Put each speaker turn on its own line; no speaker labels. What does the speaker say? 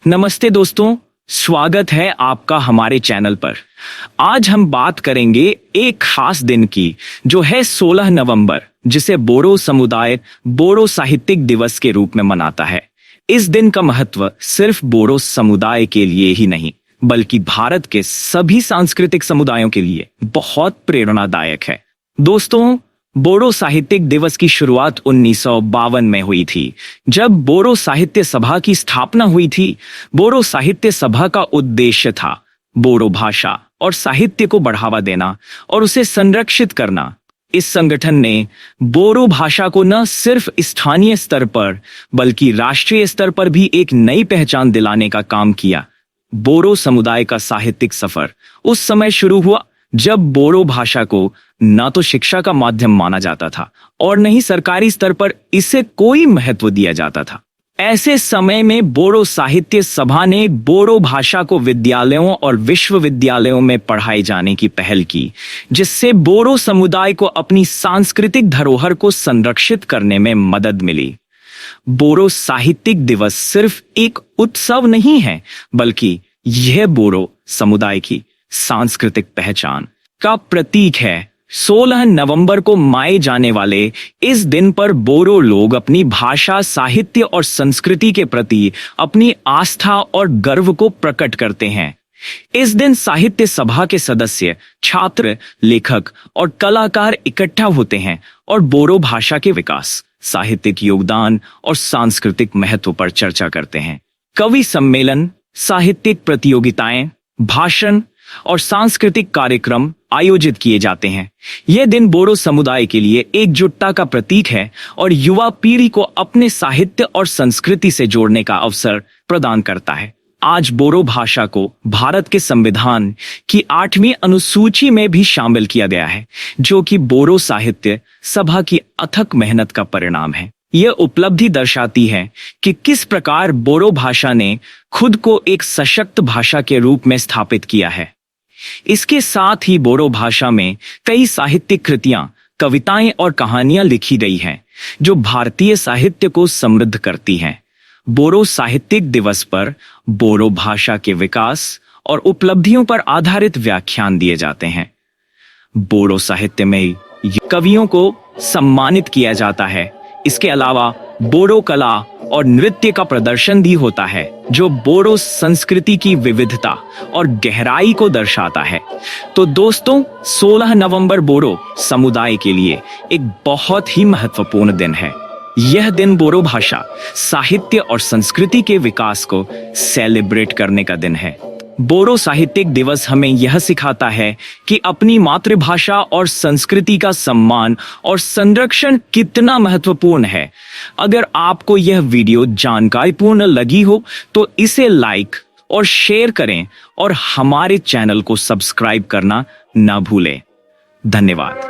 नमस्ते दोस्तों, स्वागत है आपका हमारे चैनल पर। आज हम बात करेंगे एक खास दिन की, जो है 16 नवंबर, जिसे बोडो समुदाय बोडो साहित्यिक दिवस के रूप में मनाता है। इस दिन का महत्व सिर्फ बोडो समुदाय के लिए ही नहीं, बल्कि भारत के सभी सांस्कृतिक समुदायों के लिए बहुत प्रेरणादायक है। दोस्तों, बोडो साहित्यिक दिवस की शुरुआत 1952 में हुई थी, जब बोडो साहित्य सभा की स्थापना हुई थी। बोडो साहित्य सभा का उद्देश्य था बोडो भाषा और साहित्य को बढ़ावा देना और उसे संरक्षित करना। इस संगठन ने बोडो भाषा को न सिर्फ स्थानीय स्तर पर बल्कि राष्ट्रीय स्तर पर भी एक नई पहचान दिलाने का काम किया। बोडो समुदाय का साहित्यिक सफर उस समय शुरू हुआ जब बोडो भाषा को न तो शिक्षा का माध्यम माना जाता था और न ही सरकारी स्तर पर इसे कोई महत्व दिया जाता था। ऐसे समय में बोडो साहित्य सभा ने बोडो भाषा को विद्यालयों और विश्वविद्यालयों में पढ़ाए जाने की पहल की, जिससे बोडो समुदाय को अपनी सांस्कृतिक धरोहर को संरक्षित करने में मदद मिली। बोडो साहित्यिक दिवस सिर्फ एक उत्सव नहीं है, बल्कि यह बोडो समुदाय की सांस्कृतिक पहचान का प्रतीक है। 16 नवंबर को मनाए जाने वाले इस दिन पर बोडो लोग अपनी भाषा, साहित्य और संस्कृति के प्रति अपनी आस्था और गर्व को प्रकट करते हैं। इस दिन साहित्य सभा के सदस्य, छात्र, लेखक और कलाकार इकट्ठा होते हैं और बोडो भाषा के विकास, साहित्यिक योगदान और सांस्कृतिक महत्व पर चर्चा करते हैं। कवि सम्मेलन, साहित्यिक प्रतियोगिताएं, भाषण और सांस्कृतिक कार्यक्रम आयोजित किए जाते हैं। यह दिन बोडो समुदाय के लिए एकजुटता का प्रतीक है और युवा पीढ़ी को अपने साहित्य और संस्कृति से जोड़ने का अवसर प्रदान करता है। आज बोडो भाषा को भारत के संविधान की 8वीं अनुसूची में भी शामिल किया गया है, जो कि बोडो साहित्य सभा की अथक मेहनत का परिणाम है। यह उपलब्धि दर्शाती है कि किस प्रकार बोडो भाषा ने खुद को एक सशक्त भाषा के रूप में स्थापित किया है। इसके साथ ही बोडो भाषा में कई साहित्यिक कृतियां, कविताएं और कहानियां लिखी गई हैं, जो भारतीय साहित्य को समृद्ध करती हैं। बोडो साहित्यिक दिवस पर बोडो भाषा के विकास और उपलब्धियों पर आधारित व्याख्यान दिए जाते हैं। बोडो साहित्य में कवियों को सम्मानित किया जाता है। इसके अलावा बोडो कला और नृत्य का प्रदर्शन भी होता है, जो बोडो संस्कृति की विविधता और गहराई को दर्शाता है। तो दोस्तों, 16 नवंबर बोडो समुदाय के लिए एक बहुत ही महत्वपूर्ण दिन है। यह दिन बोडो भाषा, साहित्य और संस्कृति के विकास को सेलिब्रेट करने का दिन है। बोडो साहित्यिक दिवस हमें यह सिखाता है कि अपनी मातृभाषा और संस्कृति का सम्मान और संरक्षण कितना महत्वपूर्ण है। अगर आपको यह वीडियो जानकारीपूर्ण लगी हो तो इसे लाइक और शेयर करें और हमारे चैनल को सब्सक्राइब करना ना भूलें। धन्यवाद।